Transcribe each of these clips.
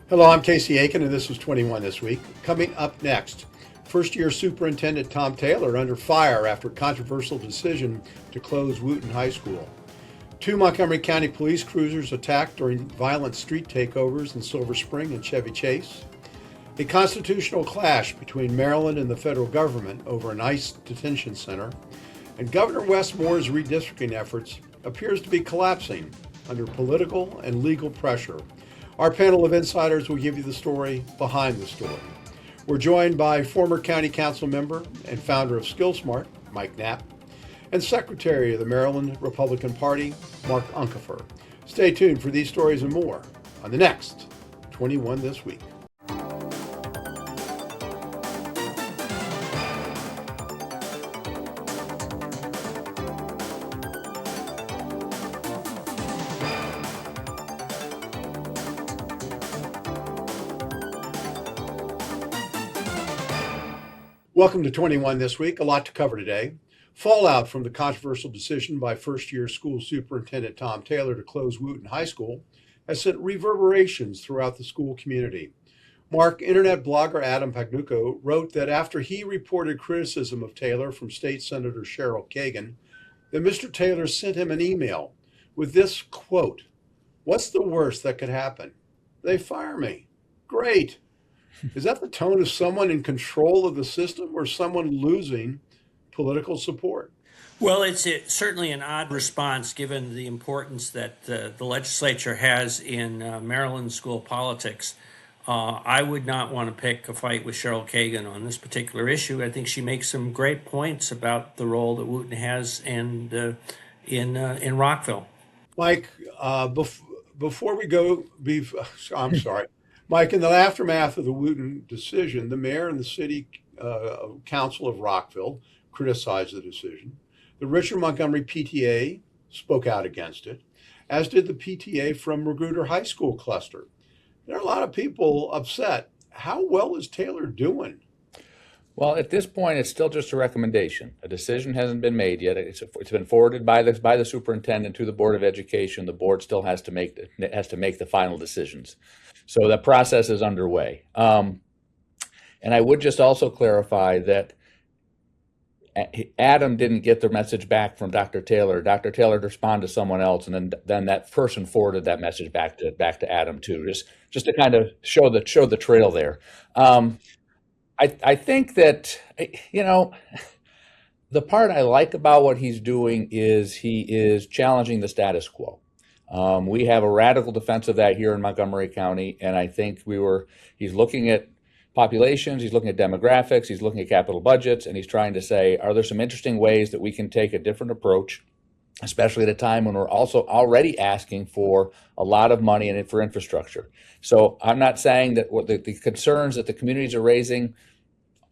Hello, I'm Casey Aiken, and this was 21 This Week. Coming up next, first-year Superintendent Tom Taylor under fire after controversial decision to close Wooten High School. Two Montgomery County police cruisers attacked during violent street takeovers in Silver Spring and Chevy Chase. A constitutional clash between Maryland and the federal government over an ICE detention center. And Governor Wes Moore's redistricting efforts appears to be collapsing under political and legal pressure. Our panel of insiders will give you the story behind the story. We're joined by former county council member and founder of SkillSmart, Mike Knapp, and Secretary of the Maryland Republican Party, Mark Uncapher. Stay tuned for these stories and more on the next 21 This Week. Welcome to 21 This Week. A lot to cover today. Fallout from the controversial decision by first-year school superintendent Tom Taylor to close Wooten High School has sent reverberations throughout the school community. Mark, internet blogger Adam Pagnucco wrote that after he reported criticism of Taylor from State Senator Cheryl Kagan, that Mr. Taylor sent him an email with this quote, "What's the worst that could happen? They fire me. Great." Is that the tone of someone in control of the system or someone losing political support? Well, it's certainly an odd response given the importance that the legislature has in Maryland school politics. I would not want to pick a fight with Cheryl Kagan on this particular issue. I think she makes some great points about the role that Wooten has in Rockville. Mike, before we go, I'm sorry. Mike, in the aftermath of the Wooten decision, the mayor and the city council of Rockville criticized the decision. The Richard Montgomery PTA spoke out against it, as did the PTA from Magruder High School cluster. There are a lot of people upset. How well is Taylor doing? Well, at this point, it's still just a recommendation. A decision hasn't been made yet. It's been forwarded by the superintendent to the Board of Education. The board still has to make the final decisions. So that process is underway. And I would just also clarify that Adam didn't get the message back from Dr. Taylor. Dr. Taylor responded to someone else, and then that person forwarded that message back to Adam too, just to kind of show the trail there. I think that, the part I like about what he's doing is he is challenging the status quo. We have a radical defense of that here in Montgomery County, and I think he's looking at populations, he's looking at demographics, he's looking at capital budgets, and he's trying to say, are there some interesting ways that we can take a different approach, especially at a time when we're also already asking for a lot of money in it for infrastructure. So I'm not saying that what the concerns that the communities are raising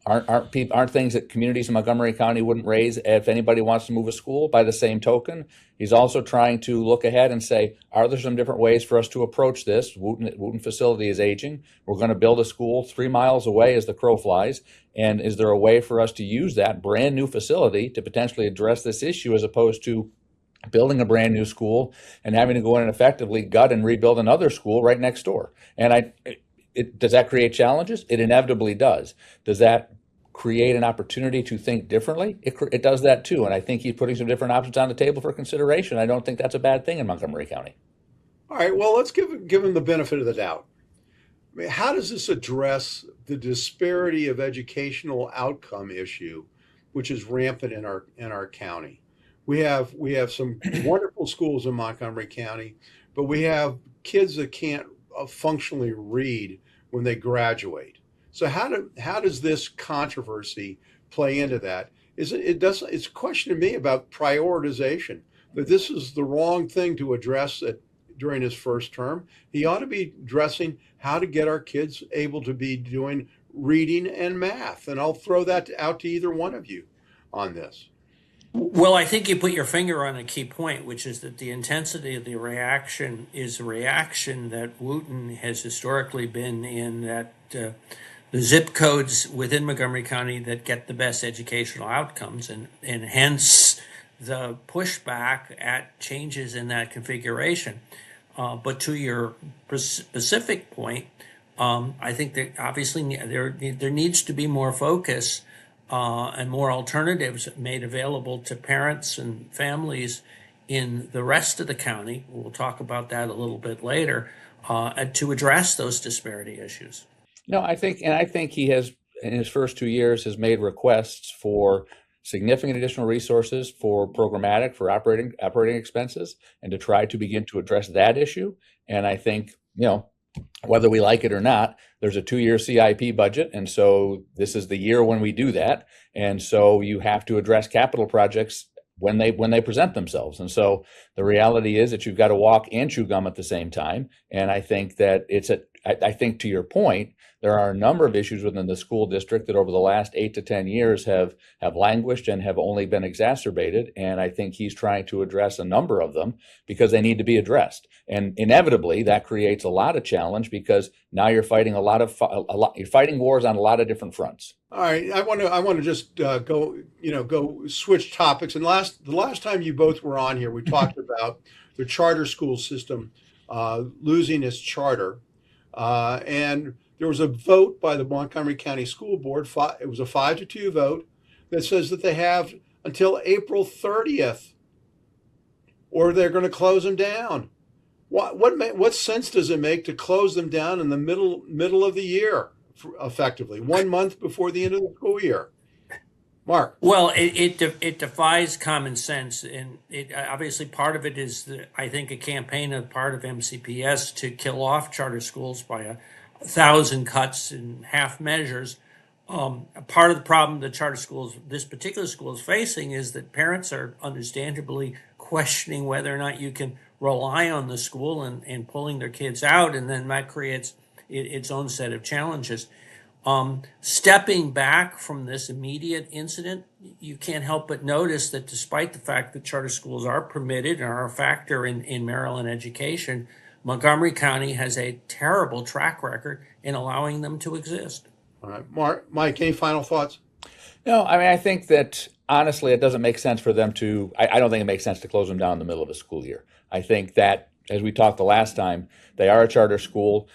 aren't things that communities in Montgomery County wouldn't raise if anybody wants to move a school. By the same token, he's also trying to look ahead and say, are there some different ways for us to approach this? Wooten facility is aging. We're going to build a school 3 miles away as the crow flies. And is there a way for us to use that brand new facility to potentially address this issue as opposed to building a brand new school and having to go in and effectively gut and rebuild another school right next door? And does that create challenges? It inevitably does. Does that create an opportunity to think differently? It does that too. And I think he's putting some different options on the table for consideration. I don't think that's a bad thing in Montgomery County. All right, well, let's give him the benefit of the doubt. I mean, how does this address the disparity of educational outcome issue, which is rampant in our county? We have some wonderful schools in Montgomery County, but we have kids that can't functionally read when they graduate. So how does this controversy play into that? It's a question to me about prioritization. That this is the wrong thing to address during his first term. He ought to be addressing how to get our kids able to be doing reading and math. And I'll throw that out to either one of you on this. Well, I think you put your finger on a key point, which is that the intensity of the reaction is a reaction that Wooten has historically been in, that the zip codes within Montgomery County that get the best educational outcomes, and hence the pushback at changes in that configuration. But to your specific point, I think that obviously there needs to be more focus and more alternatives made available to parents and families in the rest of the county. We'll talk about that a little bit later, and to address those disparity issues. No, I think he has, in his first 2 years, has made requests for significant additional resources for programmatic, for operating expenses, and to try to begin to address that issue. And I think, whether we like it or not, there's a 2-year CIP budget, and so this is the year when we do that. And so you have to address capital projects when they present themselves. And so the reality is that you've got to walk and chew gum at the same time. And I think that I think to your point, there are a number of issues within the school district that over the last 8 to 10 years have languished and have only been exacerbated. And I think he's trying to address a number of them because they need to be addressed. And inevitably that creates a lot of challenge because now you're fighting you're fighting wars on a lot of different fronts. All right, I want to just go switch topics. And the last time you both were on here, we talked about the charter school system losing its charter, and there was a vote by the Montgomery County School Board. It was a 5-2 vote that says that they have until April 30th, or they're going to close them down. What sense does it make to close them down in the middle of the year? Effectively 1 month before the end of the school year. Mark. Well, it defies common sense, and obviously part of it is I think a campaign of part of MCPS to kill off charter schools by 1,000 cuts and half measures. Part of the problem that this particular school is facing is that parents are understandably questioning whether or not you can rely on the school and pulling their kids out, and then that creates its own set of challenges. Stepping back from this immediate incident, you can't help but notice that despite the fact that charter schools are permitted and are a factor in Maryland education, Montgomery County has a terrible track record in allowing them to exist. All right, Mike, any final thoughts? No, I mean, I think that honestly, it doesn't make sense for them to, I don't think it makes sense to close them down in the middle of a school year. I think that, as we talked the last time, they are a charter school.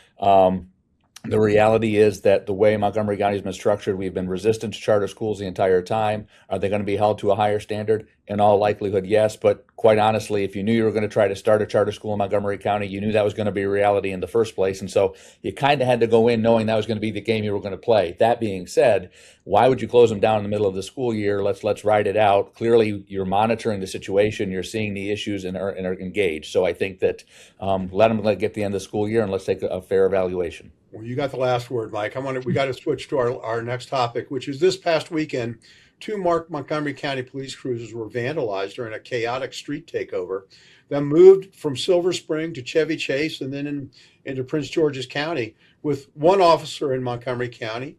The reality is that the way Montgomery County has been structured, we've been resistant to charter schools the entire time. Are they going to be held to a higher standard? In all likelihood, yes. But quite honestly, if you knew you were going to try to start a charter school in Montgomery County, you knew that was going to be a reality in the first place. And so you kind of had to go in knowing that was going to be the game you were going to play. That being said, why would you close them down in the middle of the school year? Let's ride it out. Clearly, you're monitoring the situation. You're seeing the issues and are engaged. So I think that let them get the end of the school year and let's take a fair evaluation. Well, you got the last word, Mike. We got to switch to our next topic, which is this past weekend, 2 Montgomery County police cruisers were vandalized during a chaotic street takeover that moved from Silver Spring to Chevy Chase and then into Prince George's County, with one officer in Montgomery County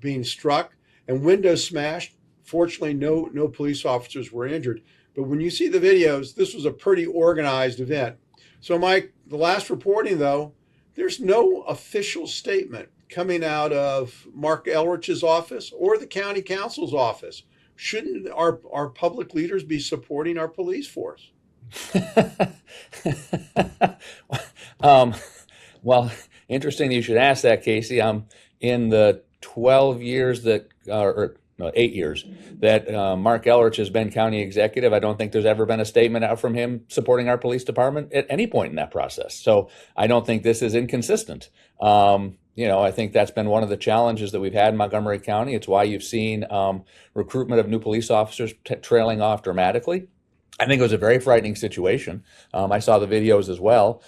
being struck and windows smashed. Fortunately, no police officers were injured. But when you see the videos, this was a pretty organized event. So, Mike, the last reporting, though, there's no official statement coming out of Mark Elrich's office or the county council's office. Shouldn't our public leaders be supporting our police force? Well, interesting you should ask that, Casey. In the 12 years that, or no, 8 years that Mark Elrich has been county executive, I don't think there's ever been a statement out from him supporting our police department at any point in that process. So I don't think this is inconsistent. I think that's been one of the challenges that we've had in Montgomery County. It's why you've seen recruitment of new police officers trailing off dramatically. I think it was a very frightening situation. I saw the videos as well.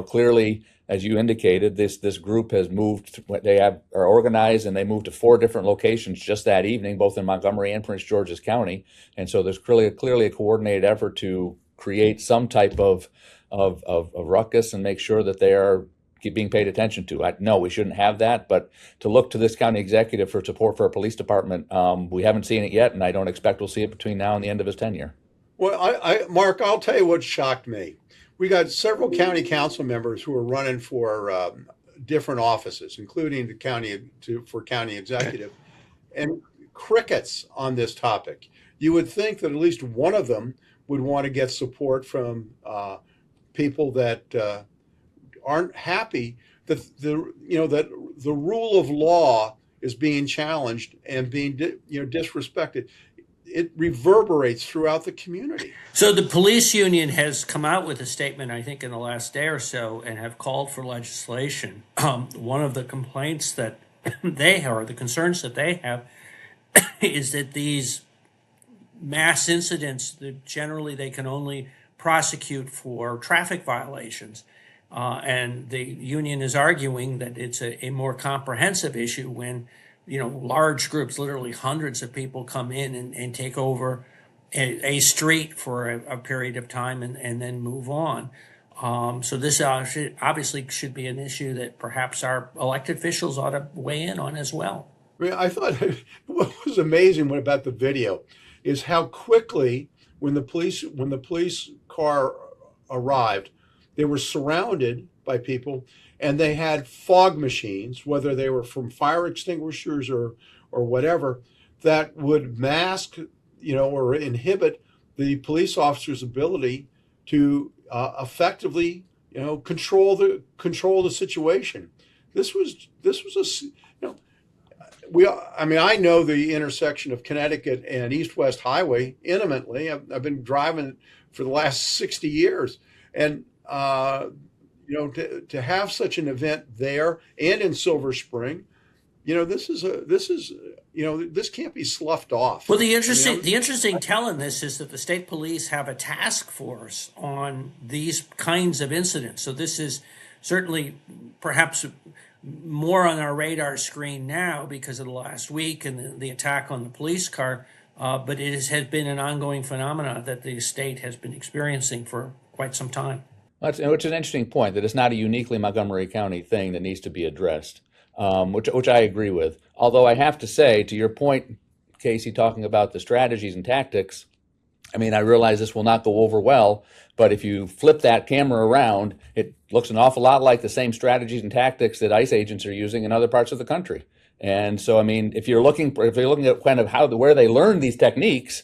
Clearly, as you indicated, this group has moved. Are organized and they moved to 4 different locations just that evening, both in Montgomery and Prince George's County. And so there's clearly a coordinated effort to create some type of ruckus and make sure that they are being paid attention to. No, we shouldn't have that, but to look to this county executive for support for our police department, we haven't seen it yet, and I don't expect we'll see it between now and the end of his tenure. Well, Mark, I'll tell you what shocked me. We got several county council members who are running for different offices, including the county for county executive, and crickets on this topic. You would think that at least one of them would want to get support from people that aren't happy that that the rule of law is being challenged and being disrespected. It reverberates throughout the community. So the police union has come out with a statement, I think, in the last day or so, and have called for legislation. One of the complaints that they have, or the concerns that they have, is that these mass incidents, that generally they can only prosecute for traffic violations. And the union is arguing that it's a more comprehensive issue when, large groups, literally hundreds of people, come in and take over a street for a period of time and then move on. So this obviously should be an issue that perhaps our elected officials ought to weigh in on as well. I mean, I thought what was amazing about the video is how quickly, when the police car arrived, they were surrounded by people, and they had fog machines, whether they were from fire extinguishers or whatever, that would mask, or inhibit the police officer's ability to effectively, control the situation. This was I know the intersection of Connecticut and East-West Highway intimately. I've been driving for the last 60 years, and to have such an event there and in Silver Spring, this can't be sloughed off. Well, the interesting tell in this is that the state police have a task force on these kinds of incidents. So this is certainly perhaps more on our radar screen now because of the last week and the attack on the police car. But it has been an ongoing phenomenon that the state has been experiencing for quite some time. Which is an interesting point, that it's not a uniquely Montgomery County thing that needs to be addressed, which I agree with. Although I have to say, to your point, Casey, talking about the strategies and tactics, I mean, I realize this will not go over well, but if you flip that camera around, it looks an awful lot like the same strategies and tactics that ICE agents are using in other parts of the country. And so, I mean, if you're looking at kind of where they learn these techniques,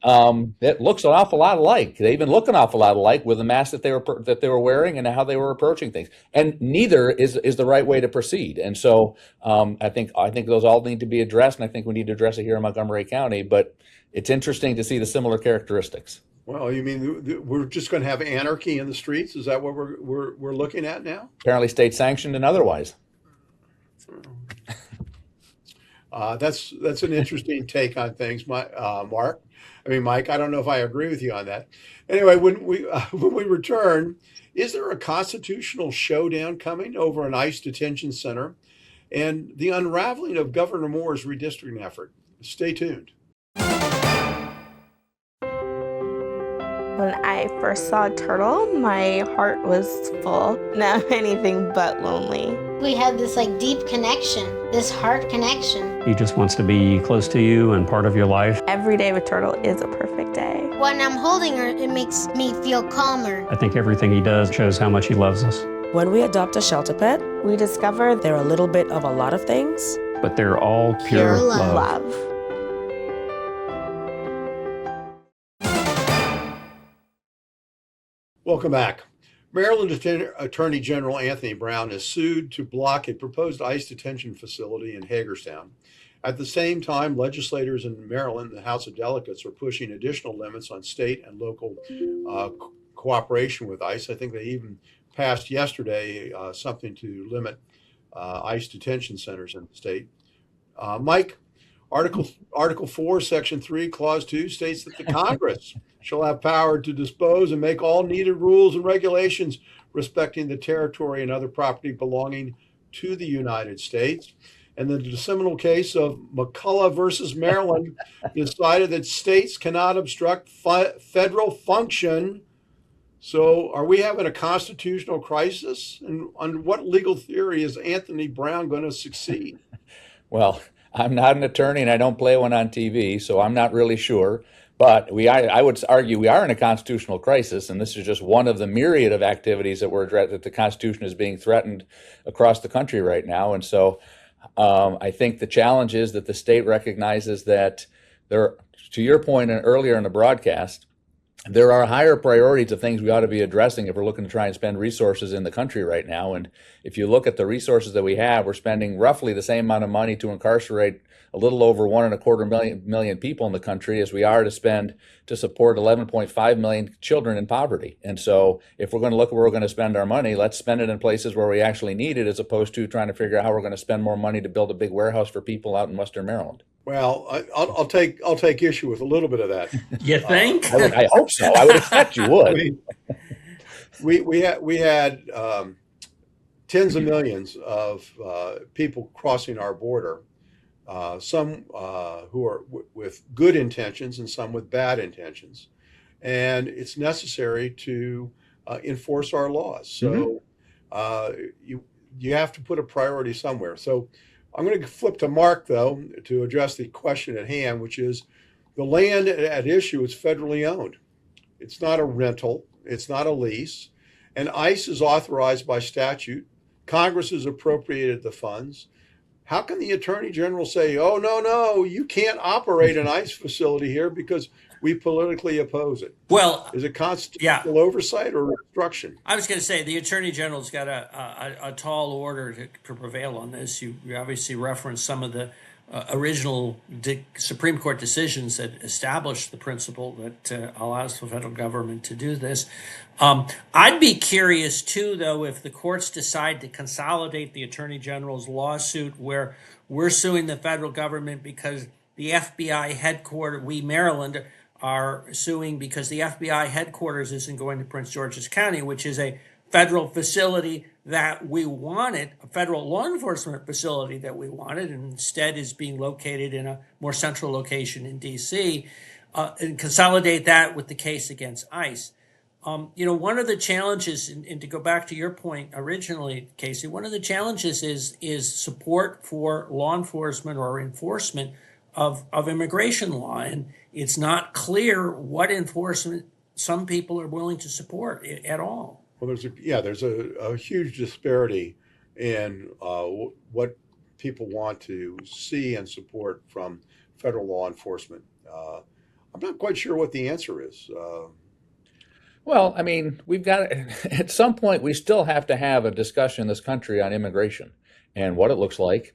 it looks an awful lot alike. They even look an awful lot alike with the mask that they were wearing and how they were approaching things. And neither is the right way to proceed. And so, I think those all need to be addressed, and I think we need to address it here in Montgomery County. But it's interesting to see the similar characteristics. Well, you mean we're just going to have anarchy in the streets? Is that what we're looking at now? Apparently, state sanctioned and otherwise. That's an interesting take on things, Mike. Mike, I don't know if I agree with you on that. Anyway, when we return, is there a constitutional showdown coming over an ICE detention center and the unraveling of Governor Moore's redistricting effort? Stay tuned. When I first saw Turtle, my heart was full. Now anything but lonely. We had this deep connection, this heart connection. He just wants to be close to you and part of your life. Every day with Turtle is a perfect day. When I'm holding her, it makes me feel calmer. I think everything he does shows how much he loves us. When we adopt a shelter pet, We discover they're a little bit of a lot of things, But they're all pure love. Welcome back. Maryland Attorney General Anthony Brown is sued to block a proposed ICE detention facility in Hagerstown. At the same time, legislators in Maryland, the House of Delegates, are pushing additional limits on state and local cooperation with ICE. I think they even passed yesterday something to limit ICE detention centers in the state. Mike, Article 4, Section 3, Clause 2 states that the Congress shall have power to dispose and make all needed rules and regulations respecting the territory and other property belonging to the United States. And the seminal case of McCullough versus Maryland decided that states cannot obstruct federal function. So are we having a constitutional crisis? And on what legal theory is Anthony Brown going to succeed? Well, I'm not an attorney and I don't play one on TV, so I'm not really sure. But I would argue we are in a constitutional crisis, and this is just one of the myriad of activities that the Constitution is being threatened across the country right now. And so I think the challenge is that the state recognizes that to your point earlier in the broadcast, there are higher priorities of things we ought to be addressing if we're looking to try and spend resources in the country right now. And if you look at the resources that we have, we're spending roughly the same amount of money to incarcerate a little over 1.25 million people in the country as we are to spend to support 11.5 million children in poverty. And so if we're going to look at where we're going to spend our money, let's spend it in places where we actually need it, as opposed to trying to figure out how we're going to spend more money to build a big warehouse for people out in Western Maryland. Well, I'll take issue with a little bit of that. You think? I hope so. I would expect you would. We had tens of millions of people crossing our border, some who are with good intentions and some with bad intentions, and it's necessary to enforce our laws. So you have to put a priority somewhere. So I'm going to flip to Mark, though, to address the question at hand, which is the land at issue is federally owned. It's not a rental. It's not a lease. And ICE is authorized by statute. Congress has appropriated the funds. How can the Attorney General say, oh, no, you can't operate an ICE facility here because we politically oppose it? Well, is it constitutional oversight or obstruction? I was going to say the Attorney General's got a tall order to prevail on this. You obviously referenced some of the original Supreme Court decisions that established the principle that allows the federal government to do this. I'd be curious, too, though, if the courts decide to consolidate the Attorney General's lawsuit where we're suing the federal government because the FBI headquarters, we Maryland, are suing because the FBI headquarters isn't going to Prince George's County, which is a federal facility that we wanted, a federal law enforcement facility that we wanted, and instead is being located in a more central location in D.C., and consolidate that with the case against ICE. One of the challenges, and to go back to your point originally, Casey, one of the challenges is support for law enforcement or enforcement of immigration law. And it's not clear what enforcement some people are willing to support at all. Well, there's a huge disparity in what people want to see and support from federal law enforcement. I'm not quite sure what the answer is. Well, I mean, we've got at some point we still have to have a discussion in this country on immigration and what it looks like,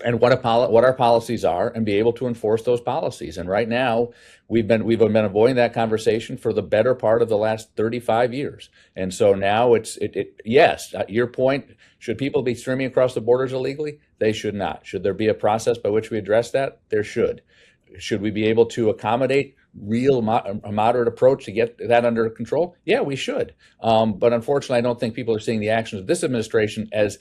and what our policies are, and be able to enforce those policies. And right now, we've been avoiding that conversation for the better part of the last 35 years. And so now yes, your point, should people be streaming across the borders illegally? They should not. Should there be a process by which we address that? There should. Should we be able to accommodate a moderate approach to get that under control? Yeah, we should. But unfortunately, I don't think people are seeing the actions of this administration as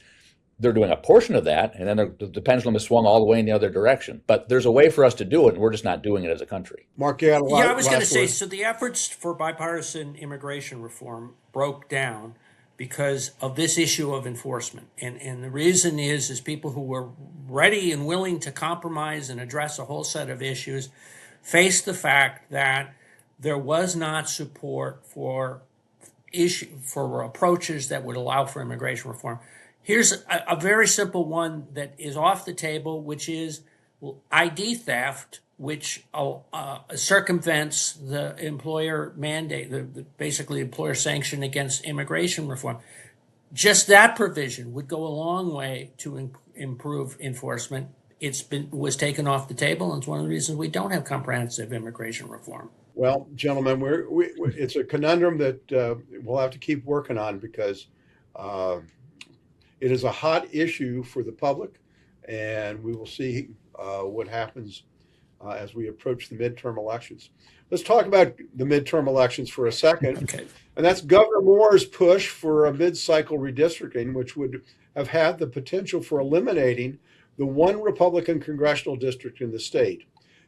they're doing a portion of that, and then the pendulum is swung all the way in the other direction. But there's a way for us to do it, and we're just not doing it as a country. Mark, you had a lot. Yeah, I was going to say, so the efforts for bipartisan immigration reform broke down because of this issue of enforcement. And the reason is people who were ready and willing to compromise and address a whole set of issues faced the fact that there was not support for approaches that would allow for immigration reform. Here's a very simple one that is off the table, which is ID theft, which circumvents the employer mandate, basically employer sanction against immigration reform. Just that provision would go a long way to improve enforcement. Was taken off the table, and it's one of the reasons we don't have comprehensive immigration reform. Well, gentlemen, it's a conundrum that we'll have to keep working on, because it is a hot issue for the public, and we will see what happens as we approach the midterm elections. Let's talk about the midterm elections for a second. Okay. And that's Governor Moore's push for a mid-cycle redistricting, which would have had the potential for eliminating the one Republican congressional district in the state.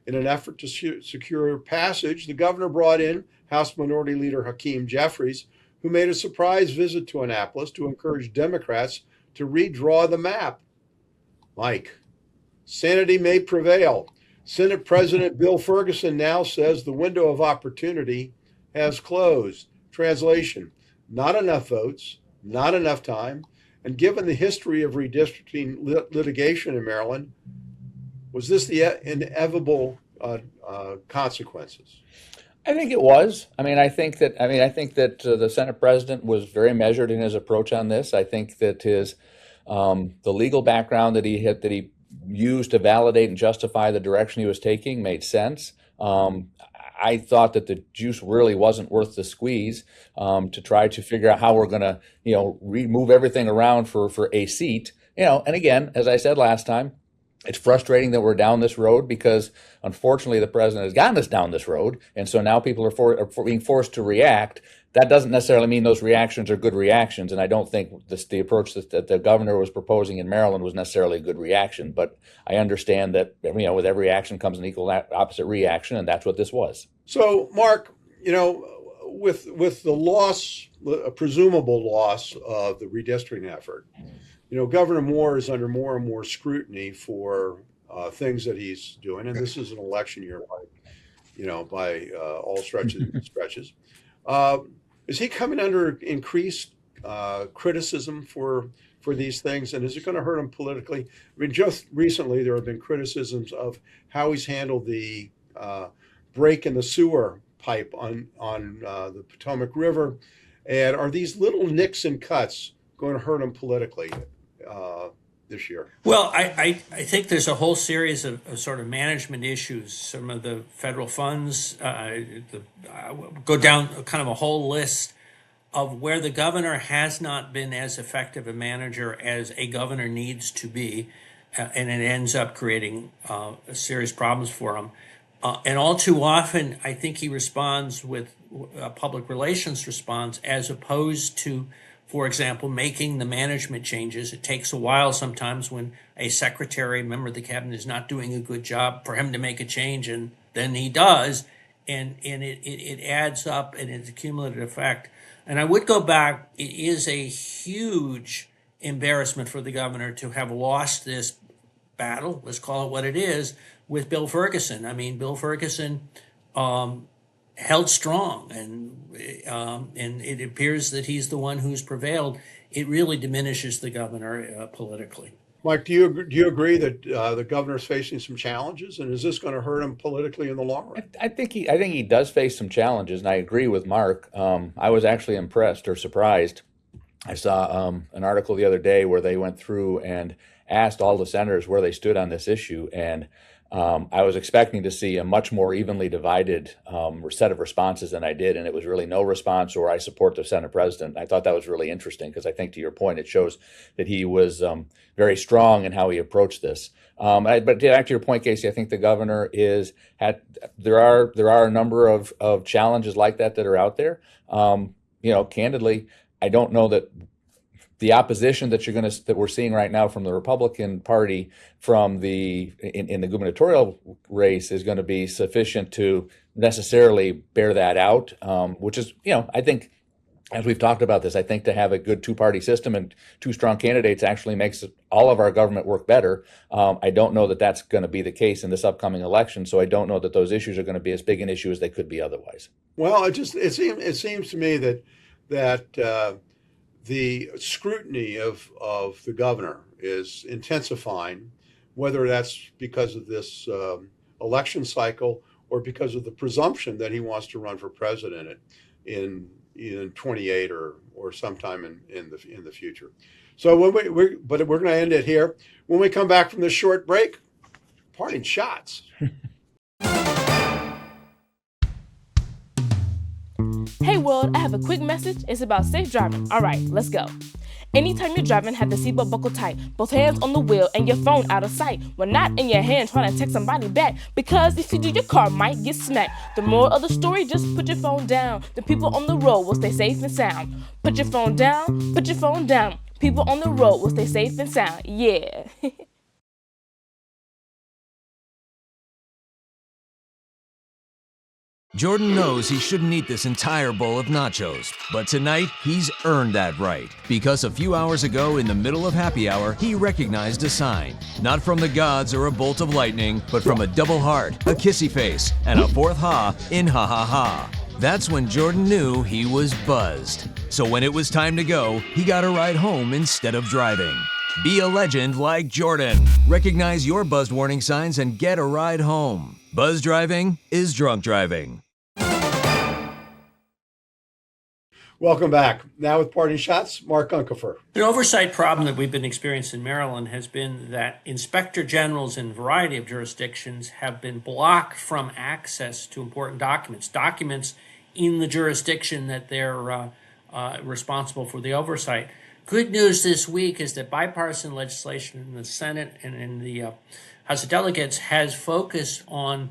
In an effort to secure passage, the governor brought in House Minority Leader Hakeem Jeffries, who made a surprise visit to Annapolis to encourage Democrats to redraw the map. Mike, sanity may prevail. Senate President Bill Ferguson now says the window of opportunity has closed. Translation: not enough votes, not enough time, and given the history of redistricting litigation in Maryland, was this the inevitable consequences? I think it was. I think that the Senate president was very measured in his approach on this. I think that his the legal background that he used to validate and justify the direction he was taking made sense. I thought that the juice really wasn't worth the squeeze to try to figure out how we're going to, move everything around for a seat. And again, as I said last time, it's frustrating that we're down this road because, unfortunately, the president has gotten us down this road, and so now people are being forced to react. That doesn't necessarily mean those reactions are good reactions, and I don't think the approach that the governor was proposing in Maryland was necessarily a good reaction. But I understand that with every action comes an equal opposite reaction, and that's what this was. So, Mark, with the loss, a presumable loss of the redistricting effort, Governor Moore is under more and more scrutiny for things that he's doing, and this is an election year, by all stretches. Is he coming under increased criticism for these things, and is it going to hurt him politically? Just recently there have been criticisms of how he's handled the break in the sewer pipe on the Potomac River, and are these little nicks and cuts going to hurt him politically this year? Well, I think there's a whole series of sort of management issues. Some of the federal funds go down kind of a whole list of where the governor has not been as effective a manager as a governor needs to be, and it ends up creating serious problems for him. And all too often, I think he responds with a public relations response as opposed to, for example, making the management changes. It takes a while sometimes when a member of the cabinet is not doing a good job for him to make a change, and then he does, and it adds up and it's a cumulative effect. And I would go back, it is a huge embarrassment for the governor to have lost this battle, let's call it what it is, with Bill Ferguson. Bill Ferguson held strong, and it appears that he's the one who's prevailed. It really diminishes the governor politically. Mike, do you agree that the governor's facing some challenges, and is this going to hurt him politically in the long run? I think he does face some challenges, and I agree with Mark. I was actually impressed or surprised. I saw an article the other day where they went through and asked all the senators where they stood on this issue, and I was expecting to see a much more evenly divided set of responses than I did, and it was really no response or I support the Senate president. I thought that was really interesting because I think, to your point, it shows that he was very strong in how he approached this. But back to your point, Casey, I think the governor there are a number of challenges like that are out there. Candidly, I don't know that the opposition that we're seeing right now from the Republican Party in the gubernatorial race is going to be sufficient to necessarily bear that out, which is, I think, as we've talked about this, I think to have a good two-party system and two strong candidates actually makes all of our government work better. I don't know that that's going to be the case in this upcoming election, so I don't know that those issues are going to be as big an issue as they could be otherwise. Well, it seems to me that the scrutiny of the governor is intensifying, whether that's because of this election cycle or because of the presumption that he wants to run for president in 28 or sometime in the future. So we're going to end it here. When we come back from this short break, parting shots. Hey world, I have a quick message. It's about safe driving. All right, let's go. Anytime you're driving, have the seatbelt buckled tight. Both hands on the wheel and your phone out of sight. When not in your hand trying to text somebody back. Because if you do, your car might get smacked. The moral of the story, just put your phone down. The people on the road will stay safe and sound. Put your phone down, put your phone down. People on the road will stay safe and sound. Yeah. Jordan knows he shouldn't eat this entire bowl of nachos, but tonight he's earned that right. Because a few hours ago in the middle of happy hour, he recognized a sign. Not from the gods or a bolt of lightning, but from a double heart, a kissy face, and a fourth ha in ha ha ha. That's when Jordan knew he was buzzed. So when it was time to go, he got a ride home instead of driving. Be a legend like Jordan. Recognize your buzzed warning signs and get a ride home. Buzz driving is drunk driving. Welcome back. Now with parting shots, Mark Uncapher. The oversight problem that we've been experiencing in Maryland has been that inspector generals in a variety of jurisdictions have been blocked from access to important documents in the jurisdiction that they're responsible for the oversight. Good news this week is that bipartisan legislation in the Senate and in the House of Delegates has focused on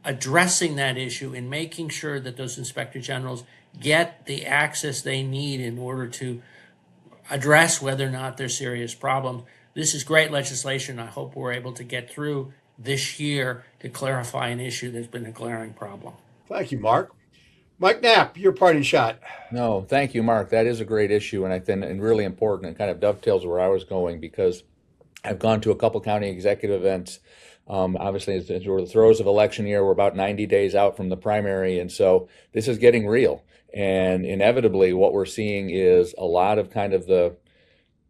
addressing that issue and making sure that those inspector generals get the access they need in order to address whether or not there's serious problems. This is great legislation. I hope we're able to get through this year to clarify an issue that's been a glaring problem. Thank you, Mark. Mike Knapp, your parting shot. No, thank you, Mark. That is a great issue, and I think and really important, and kind of dovetails where I was going, because I've gone to a couple county executive events. Obviously, as we're in the throes of election year, we're about 90 days out from the primary, and so this is getting real. And inevitably, what we're seeing is a lot of kind of the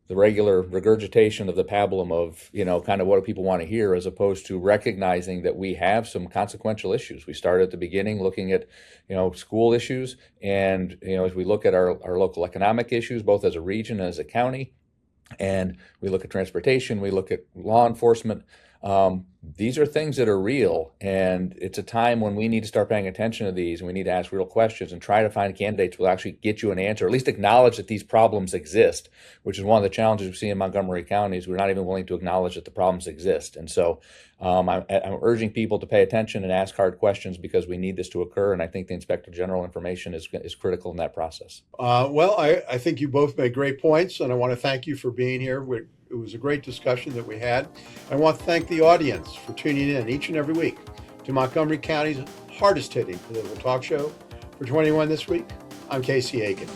regular regurgitation of the pablum of, kind of what do people want to hear, as opposed to recognizing that we have some consequential issues. We started at the beginning looking at, school issues, and, as we look at our local economic issues, both as a region and as a county, and we look at transportation, we look at law enforcement. These are things that are real, and it's a time when we need to start paying attention to these, and we need to ask real questions and try to find candidates who will actually get you an answer, or at least acknowledge that these problems exist, which is one of the challenges we see in Montgomery County. Is we're not even willing to acknowledge that the problems exist. And so I'm urging people to pay attention and ask hard questions, because we need this to occur, and I think the Inspector General information is critical in that process. I think you both made great points, and I want to thank you for being here. It was a great discussion that we had. I want to thank the audience for tuning in each and every week to Montgomery County's hardest hitting political talk show. For 21 this week, I'm Casey Aiken.